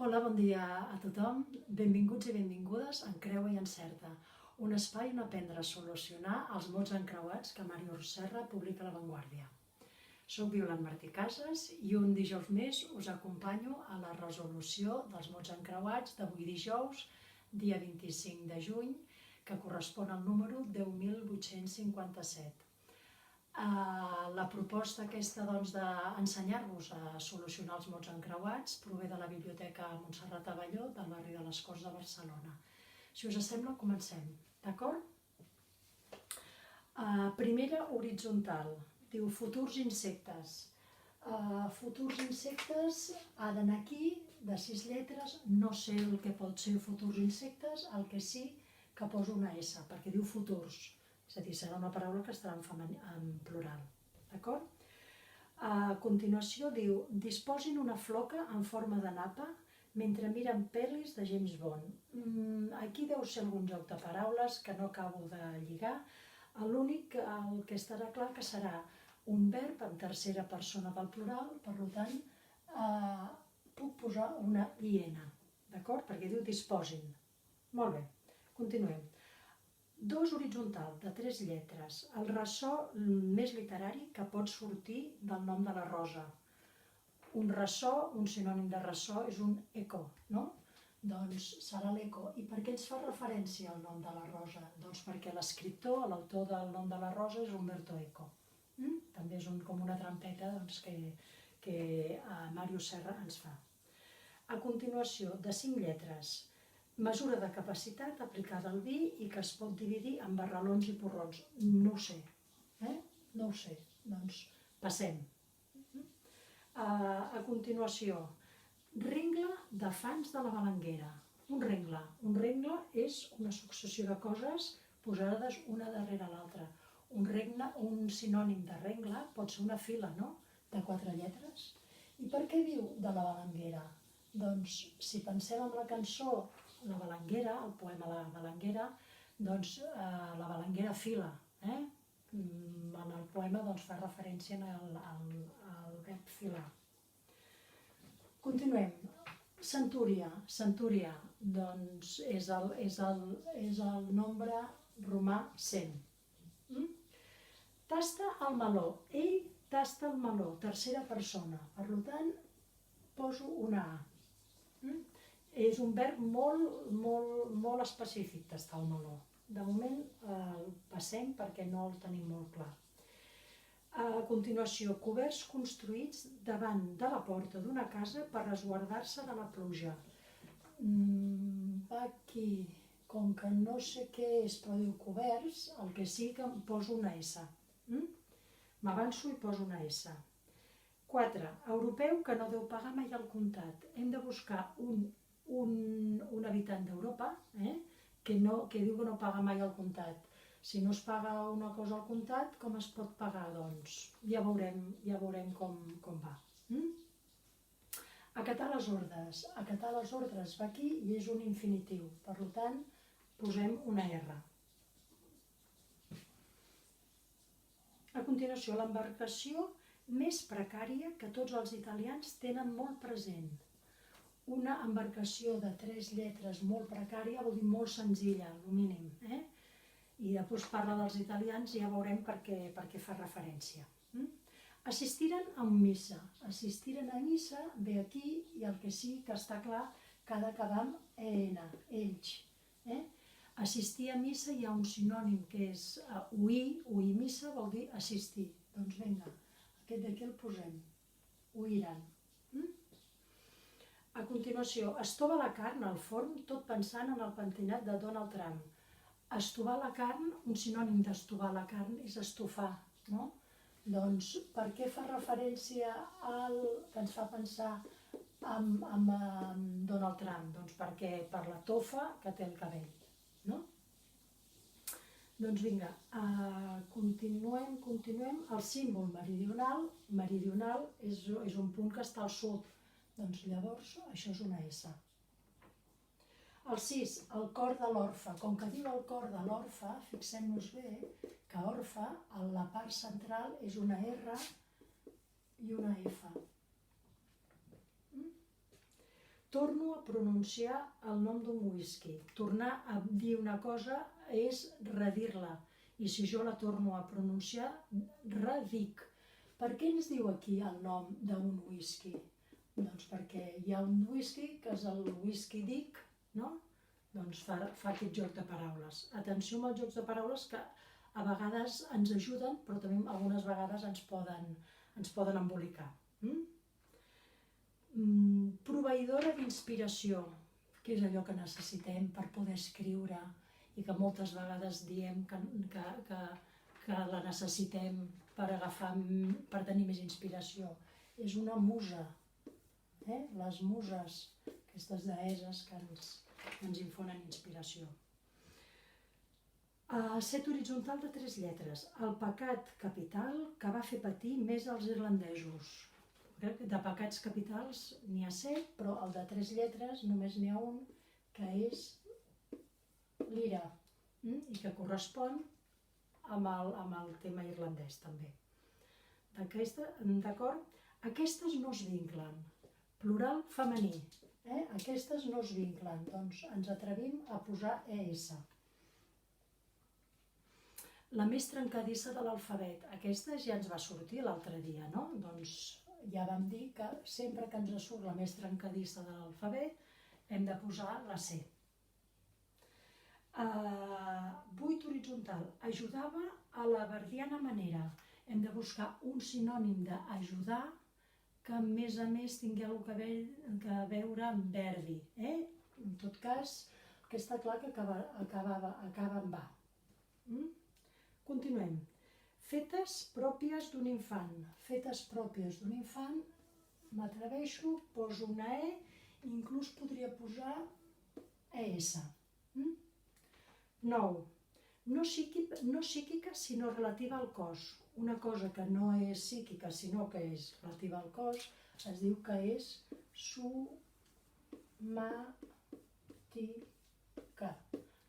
Hola, bon dia a tothom. Benvinguts i benvingudes en Creua i Encerta, un espai on aprendre a solucionar els mots encreuats que Màrius Serra publica a La Vanguardia. Soc Violant Martí Casas i un dijous més us acompanyo a la resolució dels mots encreuats d'avui dijous, dia 25 de juny, que correspon al número 10.857. La proposta aquesta d'ensenyar-vos a solucionar els mots encreuats prové de la Biblioteca Montserrat Abelló del barri de les Corts de Barcelona. Si us sembla, comencem, d'acord? Primera horitzontal, diu futurs insectes. Futurs insectes ha d'anar aquí, de 6 lletres, no sé el que pot ser futurs insectes, el que sí que poso una S, perquè diu futurs. És a dir, serà una paraula que estarà en plural, d'acord? A continuació diu, disposin una floca en forma de napa mentre miren pel·lis de James Bond. Aquí deu ser algun joc de paraules que no acabo de lligar. L'únic que estarà clar que serà un verb en tercera persona del plural, per tant, puc posar una IN, d'acord? Perquè diu disposin. Molt bé, continuem. 2 horitzontal, de 3 lletres, el ressò més literari que pot sortir del nom de la rosa. Un ressò, un sinònim de ressò és un eco, no? Doncs serà l'eco. I per què ens fa referència al nom de la rosa? Doncs perquè l'escriptor, l'autor del nom de la rosa és Umberto Eco. També és com una trampeta que Màrius Serra ens fa. A continuació, de 5 lletres, mesura de capacitat aplicada al vi i que es pot dividir en barralons i porrons. No ho sé, no ho sé, doncs passem. A continuació, rengle de fans de la Balanguera. Un rengle és una successió de coses posades una darrere l'altra. Un sinònim de rengle pot ser una fila, no?, de 4 lletres. I per què diu de la Balanguera? Doncs si pensem en la cançó La Balanguera, el poema La Balanguera, doncs la balanguera fila. En el poema fa referència al verb filar. Continuem. Centúria, doncs és el nombre romà 100. Tasta el meló. Ell tasta el meló, tercera persona. Per tant, poso una A. És un verb molt específic, tastar el meló. De moment el passem perquè no el tenim molt clar. A continuació, coberts construïts davant de la porta d'una casa per resguardar-se de la pluja. Aquí, com que no sé què és, però diu coberts, el que sí que em poso una S. M'avanço i poso una S. 4. Europeu que no deu pagar mai al comptat. Hem de buscar un habitant d'Europa que diu que no paga mai al comptat. Si no es paga una cosa al comptat, com es pot pagar? Doncs ja veurem com va. Acatar les ordres. Acatar les ordres va aquí i és un infinitiu. Per tant, posem una R. A continuació, l'embarcació més precària que tots els italians tenen molt present. Una embarcació de 3 lletres molt precària vol dir molt senzilla, el mínim. I després parla dels italians i ja veurem per què fa referència. Assistiren a missa. Assistiren a missa ve aquí i el que sí que està clar que ha d'acabar amb EN, ells. Assistir a missa hi ha un sinònim que és oir missa vol dir assistir. Doncs vinga, aquest d'aquí el posem, oiran. A continuació, estovar la carn al forn tot pensant en el pentinat de Donald Trump. Estovar la carn, un sinònim d'estovar la carn és estofar, no? Doncs per què fa referència que ens fa pensar en Donald Trump? Doncs perquè per la tofa que té el cabell, no? Doncs vinga, continuem. El símbol meridional és un punt que està al sud. Doncs llavors això és una S. El 6, el cor de l'orfe. Com que diu el cor de l'orfe, fixem-nos bé que orfe, a la part central, és una R i una F. torno a pronunciar el nom d'un whisky. Tornar a dir una cosa és redir-la. I si jo la torno a pronunciar, redic. Per què ens diu aquí el nom d'un whisky? Doncs perquè hi ha un whisky que és el whisky dic, no? Doncs fa aquest joc de paraules. Atenció amb els jocs de paraules que a vegades ens ajuden, però també algunes vegades ens poden embolicar. Proveïdora d'inspiració, que és allò que necessitem per poder escriure i que moltes vegades diem que la necessitem per tenir més inspiració. És una musa, les muses, aquestes deeses que ens infonen inspiració. Set horitzontal de 3 lletres, el pecat capital que va fer patir més als irlandesos. De pecats capitals n'hi ha 7, però el de 3 lletres només n'hi ha un, que és l'ira, i que correspon amb el tema irlandès també. D'acord? Aquestes no es vinclen. Plural femení. Aquestes no es vinclen, doncs ens atrevim a posar ES. La més trencadissa de l'alfabet. Aquesta ja ens va sortir l'altre dia, no? Doncs ja vam dir que sempre que ens surt la més trencadissa de l'alfabet hem de posar la C. 8 horitzontal. Ajudava a la verdiana manera. Hem de buscar un sinònim d'ajudar que a més tingui alguna cosa a veure amb verdi. En tot cas, que està clar que acaba amb A. Continuem. Fetes pròpies d'un infant. Fetes pròpies d'un infant, m'atreveixo, poso una E, inclús podria posar ES. 9. No psíquica, sinó relativa al cos. Una cosa que no és psíquica, sinó que és relativa al cos, es diu que és somàtica.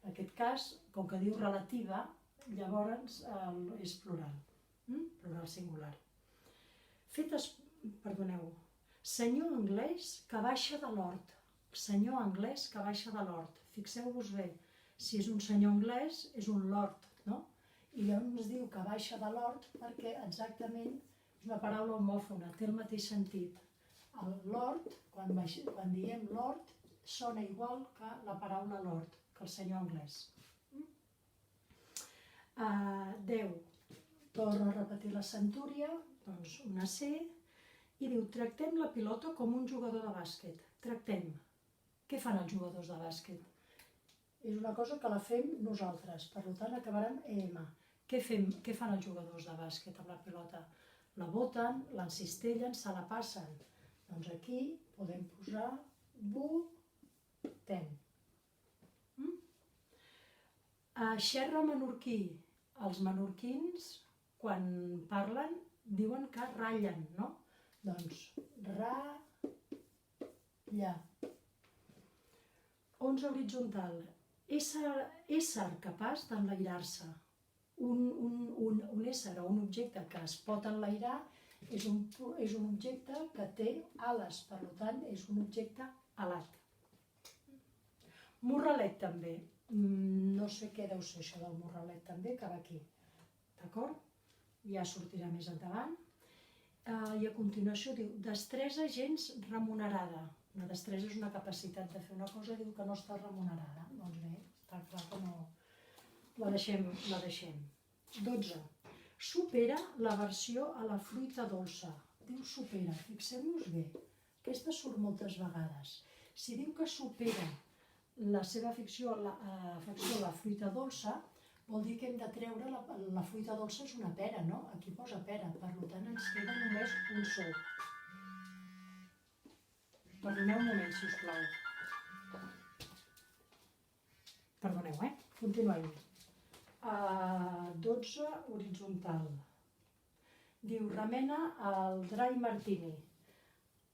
En aquest cas, com que diu relativa, llavors és plural, plural singular. Senyor anglès que baixa de l'hort. Senyor anglès que baixa de l'hort. Fixeu-vos bé, si és un senyor anglès és un lord, no? I llavors ens diu que baixa de l'hort perquè exactament és una paraula homòfona, té el mateix sentit. El lord, quan diem lord, sona igual que la paraula lord, que el senyor anglès. 10. Torno a repetir la centúria, doncs una C, i diu, tractem la pilota com un jugador de bàsquet. Tractem. Què fan els jugadors de bàsquet? És una cosa que la fem nosaltres, per tant acabarà amb EM. Què fan els jugadors de bàsquet amb la pilota? La boten, l'encistellen, se la passen. Doncs aquí podem posar botem. Xerra menorquí. Els menorquins, quan parlen, diuen que ratllen, no? Doncs ratlla. 11 horitzontal. Ésser capaç d'enlairar-se. Un ésser o un objecte que es pot enlairar és un objecte que té ales, per tant és un objecte alat. Morralet també. No sé què deu ser això del morralet també, que va aquí. D'acord? Ja sortirà més endavant. I a continuació diu, destresa gens remunerada. Una destresa és una capacitat de fer una cosa, diu que no està remunerada. Doncs bé, està clar que no... La deixem. 12. Supera l'aversió a la fruita dolça. Diu supera, fixem-nos bé. Aquesta surt moltes vegades. Si diu que supera la seva afecció a la fruita dolça, vol dir que hem de treure la fruita dolça és una pera, no? Aquí posa pera, per tant ens queda només un sol. Perdoneu un moment, sisplau. Perdoneu, Continuem. 12 horitzontal. Diu, remena el dry martini.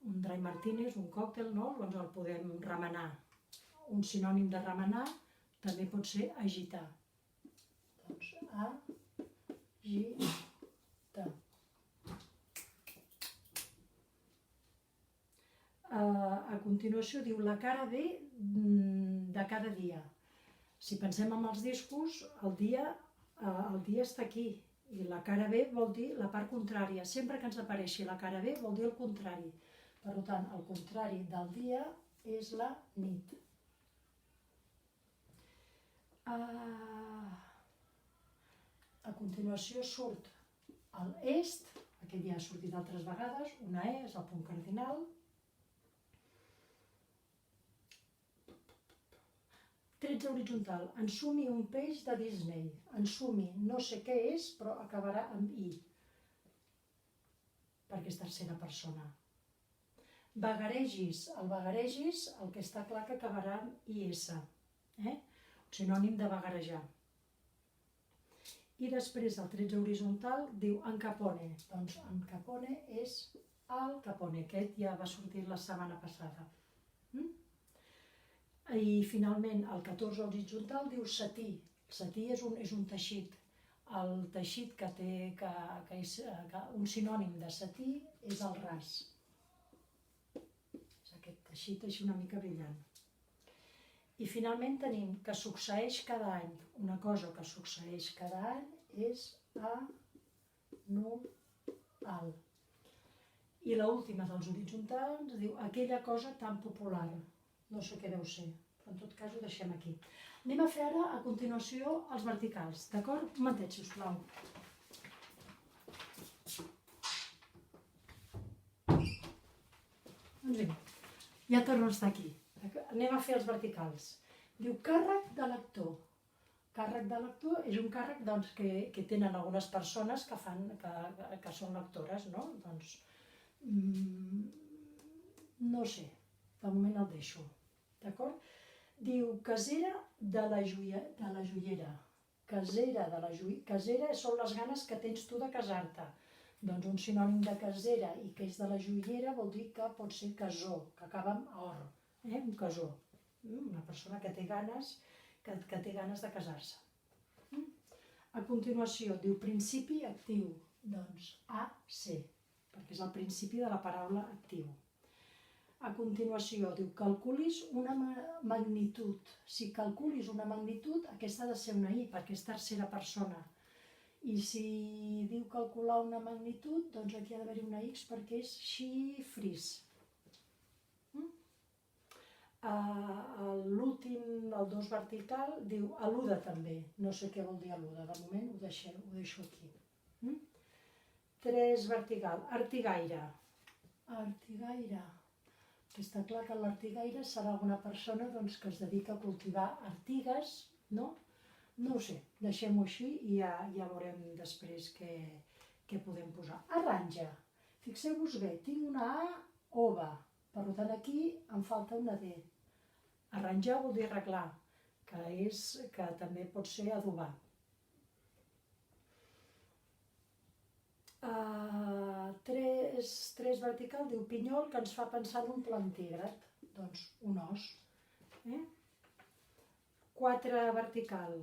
Un dry martini és un còctel, no? Doncs el podem remenar. Un sinònim de remenar també pot ser agitar. Doncs agita. A continuació diu la cara B de cada dia. Si pensem en els discos, el dia està aquí, i la cara B vol dir la part contrària. Sempre que ens apareixi la cara B vol dir el contrari. Per tant, el contrari del dia és la nit. A continuació surt l'est, aquest ja ha sortit altres vegades, una E és el punt cardinal. 13 horitzontal, ensumi un peix de Disney. Ensumi, no sé què és, però acabarà amb I, perquè és tercera persona. Vagaregis, el que està clar que acabarà amb IS, sinònim de vagarejar. I després el 13 horitzontal diu en Capone. Doncs en Capone és Al Capone, aquest ja va sortir la setmana passada. I finalment el 14 horitzontal diu setí. Setí és un teixit. El teixit que és un sinònim de setí és el ras. És aquest teixit així una mica brillant. I finalment tenim que succeeix cada any. Una cosa que succeeix cada any és anual. I l'última dels horitzontals diu aquella cosa tan popular. No sé què deu ser, però en tot cas ho deixem aquí. Anem a fer ara, a continuació, els verticals, d'acord? Un momentet, sisplau. Doncs vinga, ja torno a estar aquí. Anem a fer els verticals. Diu càrrec de lector. Càrrec de lector és un càrrec doncs, que tenen algunes persones que són lectores, no? Doncs, no sé, de moment el deixo, d'acord? Diu casera de la joiera. Casera són les ganes que tens tu de casar-te. Doncs un sinònim de casera i que és de la joiera vol dir que pot ser casó, que acaba amb or. Un casó, una persona que té ganes de casar-se. A continuació, diu principi actiu, doncs AC, perquè és el principi de la paraula actiu. A continuació, diu calculis una magnitud. Si calculis una magnitud, aquesta ha de ser una I, perquè és tercera persona. I si diu calcular una magnitud, doncs aquí ha d'haver-hi una X perquè és xifris. L'últim, el 2 vertical, diu aluda també. No sé què vol dir aluda, de moment ho deixo aquí. 3 vertical, artigaire. Artigaire. Està clar que l'artigaire serà una persona que es dedica a cultivar artigues, no? No ho sé, deixem-ho així i ja veurem després què podem posar. Arranja. Fixeu-vos bé, tinc una A ova. Per tant, aquí em falta una D. Arranjar vol dir arreglar, que també pot ser adobar. 3 vertical diu pinyol, que ens fa pensar en un plantígrad, doncs un os. 4 vertical,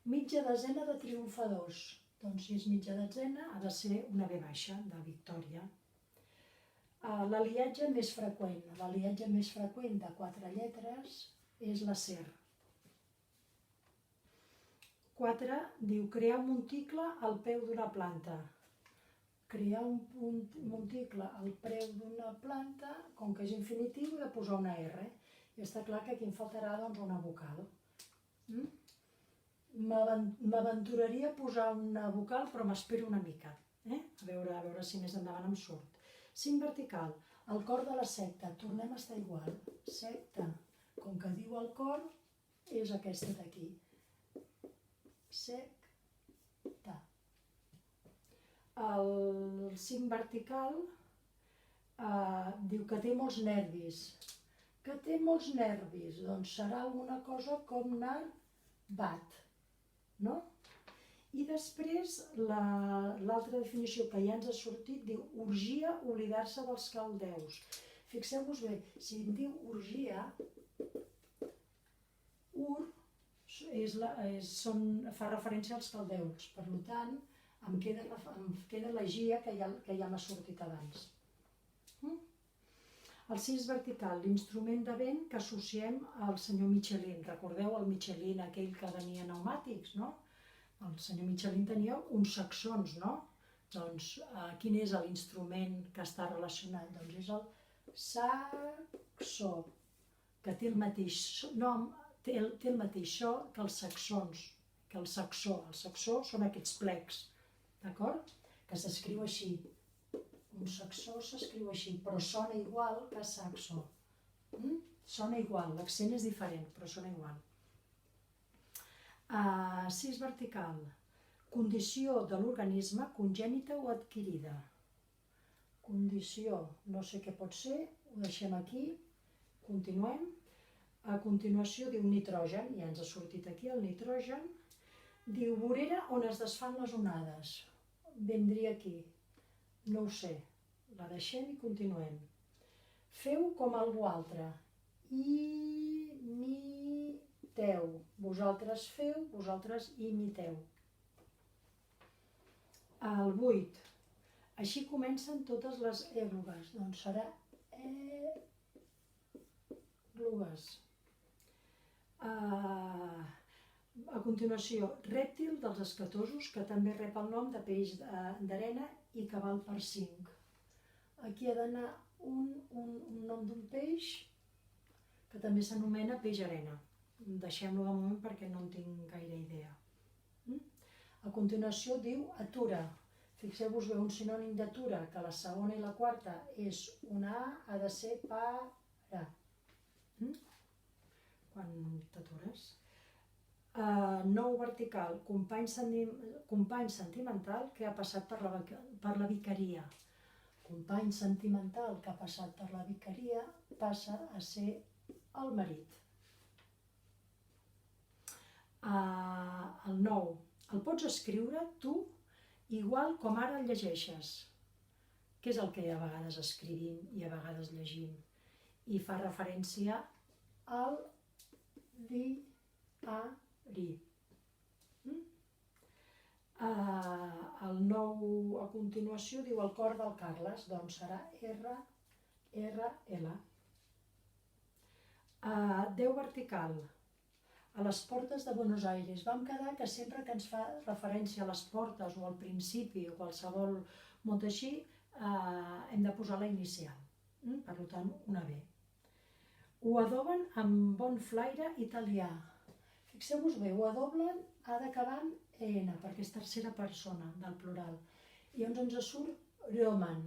mitja desena de triomfadors, doncs si és mitja desena ha de ser una V baixa, de victòria. L'aliatge més freqüent de 4 lletres és la SER. 4 diu crear un monticle al peu d'una planta. Crear un monticle al peu d'una planta, com que és infinitiu, he de posar una R. I està clar que aquí em faltarà una vocal. M'aventuraria a posar una vocal, però m'espero una mica. A veure si més endavant em surt. 5 vertical, el cor de la secta, tornem a estar igual. Secta, com que diu el cor, és aquesta d'aquí. Secta. El 5 vertical diu que té molts nervis. Que té molts nervis, doncs serà alguna cosa com nervat, no? I després l'altra definició que ja ens ha sortit diu orgia, oblidar-se dels caldeus. Fixeu-vos bé, si em diu orgia, fa referència als caldeus, per tant em queda la gia que ja m'ha sortit abans. El 6 vertical, l'instrument de vent que associem al senyor Michelin. Recordeu el Michelin, aquell que venia pneumàtics, no? El senyor Michelin tenia uns saxons, no? Doncs quin és l'instrument que està relacionat? Doncs és el saxó, que té el mateix nom, té el mateix so que els saxons, que el saxó. El saxó són aquests plecs, d'acord? Que s'escriu així. Un saxó s'escriu així, però sona igual que saxo. Sona igual, l'accent és diferent, però sona igual. 6 vertical. Condició de l'organisme congènita o adquirida. Condició, no sé què pot ser, ho deixem aquí, continuem. A continuació diu nitrogen, ja ens ha sortit aquí el nitrogen. Diu vorera on es desfan les onades. Vindria aquí. No ho sé, la deixem i continuem. Feu com algú altre. Imiteu. Vosaltres feu, vosaltres imiteu. El 8. Així comencen totes les èglogues. Doncs serà èglogues. A continuació, rèptil dels escatosos, que també rep el nom de peix d'arena i que val per 5. Aquí ha d'anar un nom d'un peix que també s'anomena peix arena. Deixem-lo de moment perquè no en tinc gaire idea. A continuació diu atura. Fixeu-vos bé, un sinònim d'atura, que la segona i la quarta és una A, ha de ser para. Quan t'atures. 9 vertical, company sentimental que ha passat per la vicaria. Company sentimental que ha passat per la vicaria passa a ser el marit. El 9. El pots escriure tu igual com ara el llegeixes. Què és el que a vegades escrivim i a vegades llegim? I fa referència al diari. El 9 a continuació diu el cor del Carles, doncs serà RL. 10 vertical. A les portes de Buenos Aires. Vam quedar que sempre que ens fa referència a les portes o al principi o qualsevol mot així, hem de posar la inicial. Per tant, una B. Ho adoben amb bon flaire italià. Fixeu-vos bé, ho adoblen, ha d'acabar amb EN, perquè és tercera persona del plural. I llavors ens surt roman.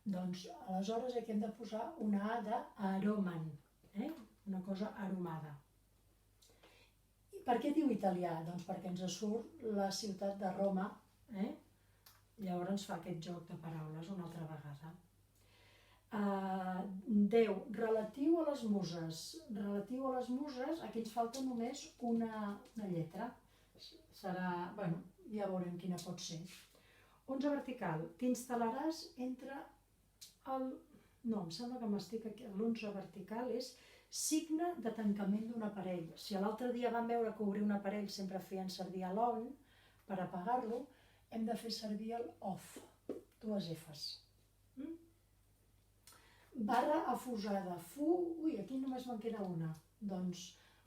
Doncs aleshores aquí hem de posar una A d'aroman, una cosa aromada. I per què diu italià? Doncs perquè ens surt la ciutat de Roma, llavors ens fa aquest joc de paraules una altra vegada. 10. Relatiu a les muses. Relatiu a les muses, aquí ens falta només una lletra. Serà, bueno, ja veurem quina pot ser. 11 vertical. T'instal·laràs entre el... No, em sembla que m'estic aquí. L'11 vertical és signe de tancament d'un aparell. Si l'altre dia vam veure que obrir un aparell sempre feien servir l'on per apagar-lo, hem de fer servir el off. 2 Fs. Barra afusada. Ui, aquí només me'n queda una. Doncs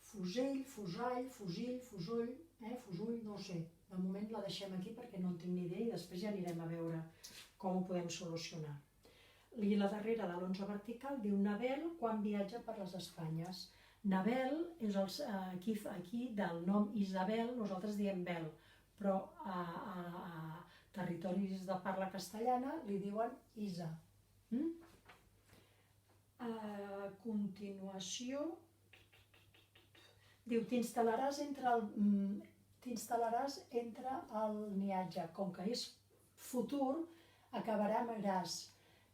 fusell, fusall, fusill, fusull, fusull, no ho sé. De moment la deixem aquí perquè no en tinc ni idea i després ja anirem a veure com ho podem solucionar. I la darrera de l'11 vertical diu Nabel quan viatja per les Espanyes. Nabel és aquí del nom Isabel, nosaltres diem Bel, però a territoris de parla castellana li diuen Isa. A continuació, diu t'instal·laràs entre el niatge. Com que és futur, acabarà amb ràs.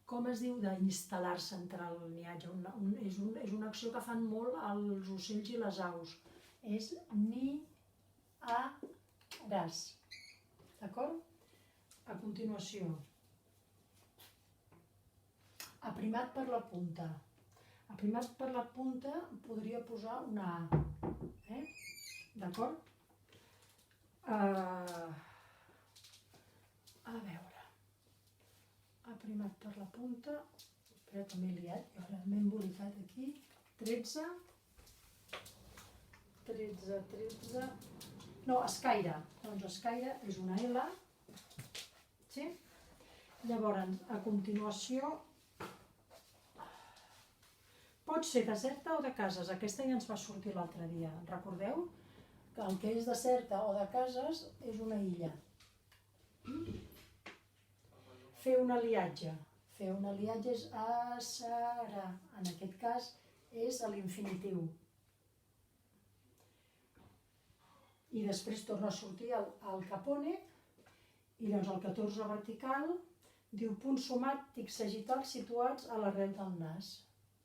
Com es diu d'instal·lar-se entre el niatge? És una acció que fan molt els ocells i les aus. És ni-a-ràs. D'acord? A continuació, aprimat per la punta. Aprimat per la punta podria posar una A. D'acord? A veure. Aprimat per la punta. Espera, que m'he liat, i ara m'he embolicat aquí. 13. No, escaire. Doncs escaire és una L. Sí? Llavors, a continuació, pot ser deserta o de cases. Aquesta ja ens va sortir l'altre dia. Recordeu que el que és deserta o de cases és una illa. Fer un aliatge. Fer un aliatge és serà. En aquest cas és a l'infinitiu. I després torna a sortir el capone, i doncs el 14 vertical diu punts somàtics sagittals situats a l'arrel del nas.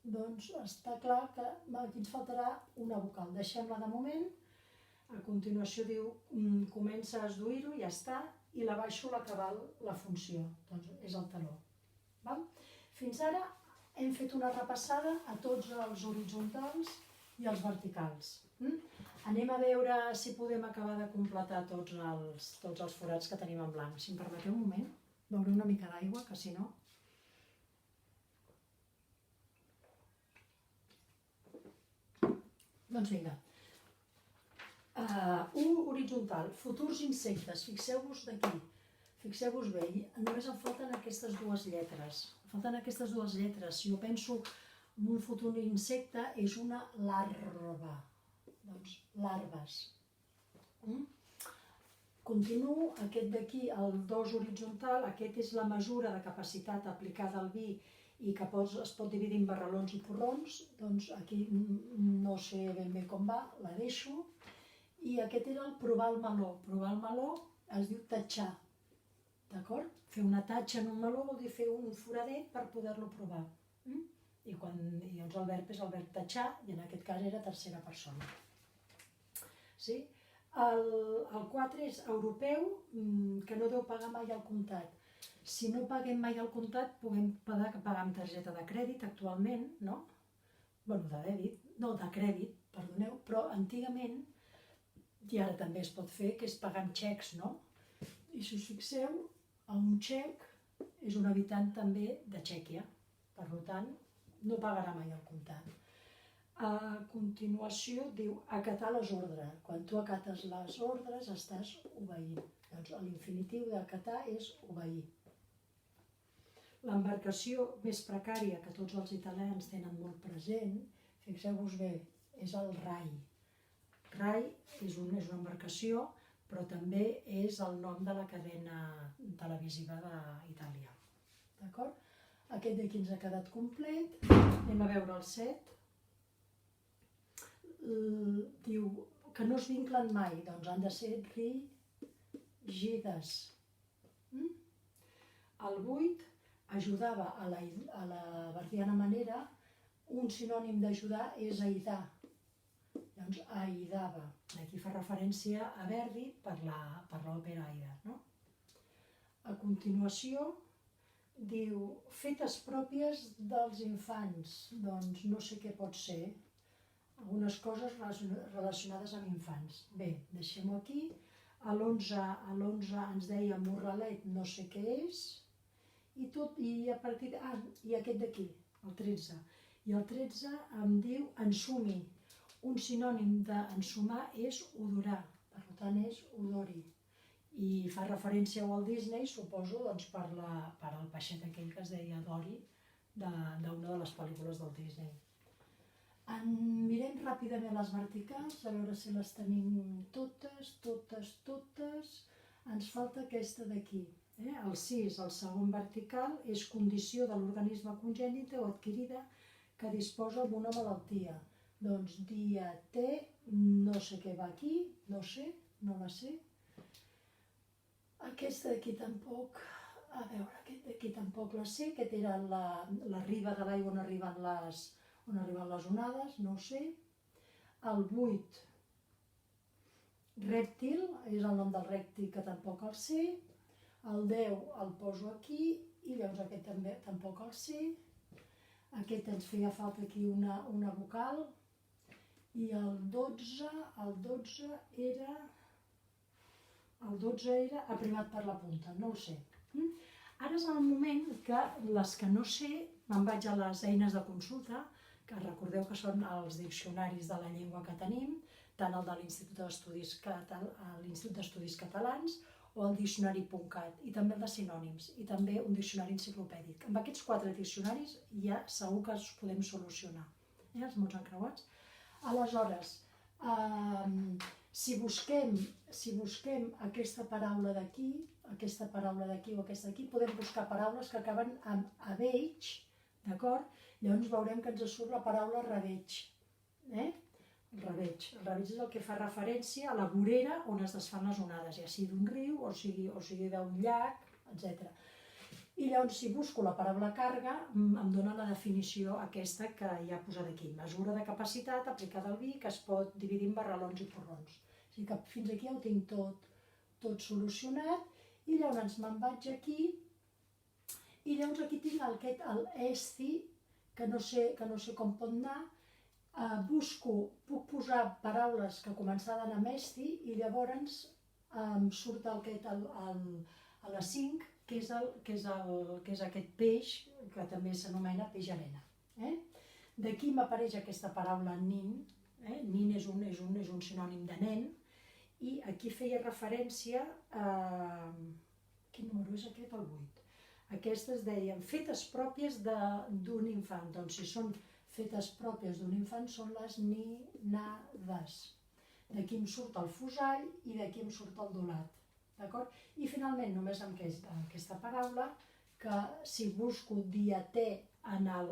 Doncs està clar que aquí ens faltarà una vocal. Deixem-la de moment. A continuació diu comença a esduir-ho, ja està, i la baixo l'acabar la funció. Doncs és el taló. Fins ara hem fet una repassada a tots els horitzontals i els verticals. Anem a veure si podem acabar de completar tots els forats que tenim en blanc. Si em permeteu un moment, beuré una mica d'aigua, que si no... Doncs vinga. Un horitzontal, futurs insectes, fixeu-vos d'aquí. Fixeu-vos bé, només em falten aquestes dues lletres. Em falten aquestes dues lletres. Si jo penso en un futur insecte, és una larva. Doncs, larves. Continuo, aquest d'aquí, el 2 horitzontal, aquest és la mesura de capacitat aplicada al vi i que es pot dividir en barralons i porrons. Doncs aquí no sé ben bé com va, la deixo. I aquest era el provar el meló. Provar el meló es diu tatxar. D'acord? Fer una tatxa en un meló vol dir fer un foradet per poder-lo provar. I llavors el verb és el verb tatxar, i en aquest cas era tercera persona. Sí? El 4 és europeu, que no deu pagar mai al comptat. Si no paguem mai al comptat, podem pagar amb targeta de crèdit actualment, no? Bueno, de dèbit, no, de crèdit, perdoneu, però antigament, i ara també es pot fer, que és pagar amb xecs, no? I si us fixeu, un xec és un habitant també de Txèquia, per tant, no pagarà mai al comptat. A continuació diu acatar les ordres. Quan tu acates les ordres estàs obeint. Doncs l'infinitiu d'acatar és obeir. L'embarcació més precària que tots els italians tenen molt present, fixeu-vos bé, és el rai. Rai és una embarcació, però també és el nom de la cadena televisiva d'Itàlia. D'acord? Aquest d'aquí ens ha quedat complet. Anem a veure el 7. Diu que no es vinclen mai, doncs han de ser rígides. El 8 ajudava a la verdiana manera, un sinònim d'ajudar és aidar. Doncs aidava. Aquí fa referència a Verdi per l'òpera Aida. A continuació diu fetes pròpies dels infants. Doncs no sé què pot ser. Algunes coses relacionades amb infants. Bé, deixem-ho aquí. A l'11 ens deia morralet, no sé què és. I aquest d'aquí, el 13. I el 13 em diu ensumi. Un sinònim d'ensumar és odorar, per tant és odori. I fa referència a Walt Disney, suposo, per el peixet aquell que es deia Dory, d'una de les pel·lícules del Disney. Mirem ràpidament les verticals, a veure si les tenim totes. Ens falta aquesta d'aquí. El 6, el segon vertical, és condició de l'organisme congènita o adquirida que disposa d'una malaltia. Doncs diaté, no sé què va aquí, no sé, no la sé. Aquesta d'aquí tampoc, a veure, aquest d'aquí tampoc la sé, aquest era la riba de l'aigua on arriben les onades, no ho sé. El 8, rèptil, és el nom del rèptil que tampoc el sé. El 10 el poso aquí i llavors aquest també tampoc el sé. Aquest ens feia falta aquí una vocal. I el 12 era aprimat per la punta, no ho sé. Ara és el moment que les que no sé me'n vaig a les eines de consulta, que recordeu que són els diccionaris de la llengua que tenim, tant el de l'Institut d'Estudis Catalans o el diccionari.cat, i també el de sinònims, i també un diccionari enciclopèdic. Amb aquests 4 diccionaris ja segur que els podem solucionar, els mots encreuats. Aleshores, si busquem aquesta paraula d'aquí o aquesta d'aquí, podem buscar paraules que acaben amb aveig, d'acord? Llavors veurem que ens surt la paraula raveig. El raveig és el que fa referència a la vorera on es desfan les onades, ja sigui d'un riu o sigui d'un llac, etc. I llavors, si busco la paraula càrrega, em dona la definició aquesta que hi ha posada aquí. Mesura de capacitat aplicada al vi que es pot dividir en barralons i porrons. O sigui que fins aquí ja ho tinc tot solucionat, i llavors me'n vaig aquí, i llavors aquí tinc el esti, que no sé com pot anar. Puc posar paraules que començaven amb esti, i llavors em surt a les 5, que és aquest peix, que també s'anomena peix arena. D'aquí m'apareix aquesta paraula nin. Nin és un sinònim de nen, i aquí feia referència a... Quin número és aquest? El 8. Aquestes deien fetes pròpies d'un infant. Doncs si són fetes pròpies d'un infant són les ninades. D'aquí em surt el fusall i d'aquí em surt el dolat. D'acord? I finalment, només amb aquesta paraula, que si busco diatè en el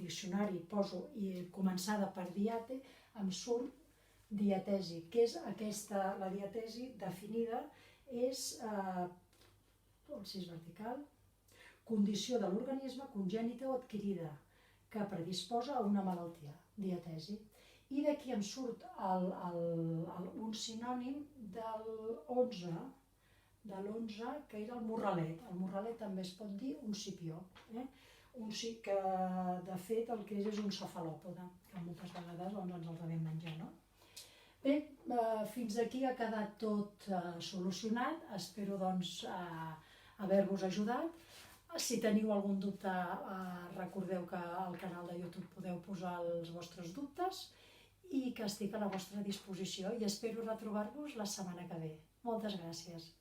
diccionari poso començada per diate, em surt diatesi, que és la diatesi definida és el 6 vertical, condició de l'organisme congènita o adquirida que predisposa a una malaltia, diatesi. I d'aquí em surt un sinònim de l'11, que era el morralet. El morralet també es pot dir un cipió, que de fet el que és un cefalòpode, que moltes vegades ens el devem menjar, no? Bé, fins aquí ha quedat tot solucionat. Espero doncs haver-vos ajudat. Si teniu algun dubte, recordeu que al canal de YouTube podeu posar els vostres dubtes i que estic a la vostra disposició, i espero retrobar-vos la setmana que ve. Moltes gràcies.